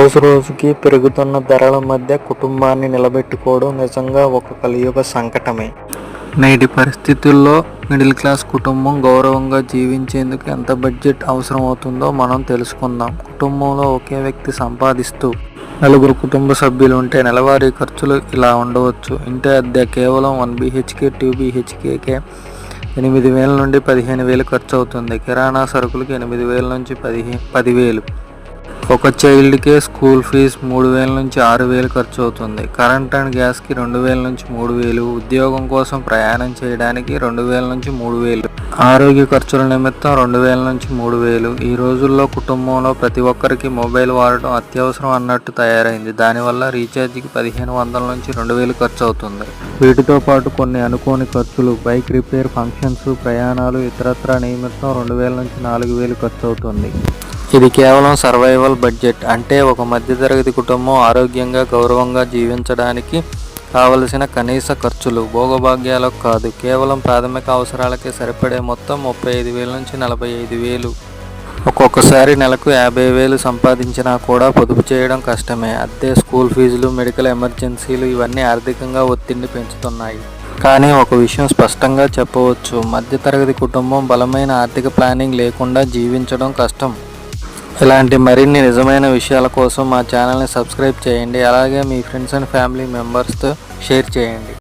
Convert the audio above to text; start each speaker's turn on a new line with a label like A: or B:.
A: రోజురోజుకి పెరుగుతున్న ధరల మధ్య కుటుంబాన్ని నిలబెట్టుకోవడం నిజంగా ఒక కలియుగ సంకటమే. నేటి పరిస్థితుల్లో మిడిల్ క్లాస్ కుటుంబం గౌరవంగా జీవించేందుకు ఎంత బడ్జెట్ అవసరమవుతుందో మనం తెలుసుకుందాం. కుటుంబంలో ఒకే వ్యక్తి సంపాదిస్తూ నలుగురు కుటుంబ సభ్యులు ఉంటే నెలవారీ ఖర్చులు ఇలా ఉండవచ్చు. ఇంటి అద్దె కేవలం 1 BHK 2 BHKకే 8,000 నుండి 15,000 ఖర్చు అవుతుంది. కిరాణా సరుకులకి 8,000 నుంచి 10,000. ఒక చైల్డ్కే స్కూల్ ఫీజు 3,000 నుంచి 6,000 ఖర్చు అవుతుంది. కరెంట్ అండ్ గ్యాస్కి 2,000 నుంచి 3,000. ఉద్యోగం కోసం ప్రయాణం చేయడానికి 2,000 నుంచి 3,000. ఆరోగ్య ఖర్చుల నిమిత్తం 2,000 నుంచి 3,000. ఈ రోజుల్లో కుటుంబంలో ప్రతి ఒక్కరికి మొబైల్ వాడటం అత్యవసరం అన్నట్టు తయారైంది. దానివల్ల రీఛార్జికి 1,500 నుంచి 2,000 ఖర్చు అవుతుంది. వీటితో పాటు కొన్ని అనుకోని ఖర్చులు, బైక్ రిపేర్, ఫంక్షన్స్, ప్రయాణాలు, ఇతరత్రా నిమిత్తం 2,000 నుంచి 4,000 ఖర్చు అవుతుంది. ఇది కేవలం సర్వైవల్ బడ్జెట్. అంటే ఒక మధ్యతరగతి కుటుంబం ఆరోగ్యంగా గౌరవంగా జీవించడానికి కావలసిన కనీస ఖర్చులు, భోగభాగ్యాలకు కాదు. కేవలం ప్రాథమిక అవసరాలకే సరిపడే మొత్తం 35,000 నుంచి 45,000. ఒక్కొక్కసారి నెలకు 50,000 సంపాదించినా కూడా పొదుపు చేయడం కష్టమే. అద్దె, స్కూల్ ఫీజులు, మెడికల్ ఎమర్జెన్సీలు ఇవన్నీ ఆర్థికంగా ఒత్తిడిని పెంచుతున్నాయి. కానీ ఒక విషయం స్పష్టంగా చెప్పవచ్చు, మధ్యతరగతి కుటుంబం బలమైన ఆర్థిక ప్లానింగ్ లేకుండా జీవించడం కష్టం. ఇలాంటి మరిన్ని నిజమైన విషయాల కోసం మా ఛానల్ని సబ్స్క్రైబ్ చేయండి. అలాగే మీ ఫ్రెండ్స్ అండ్ ఫ్యామిలీ మెంబర్స్తో షేర్ చేయండి.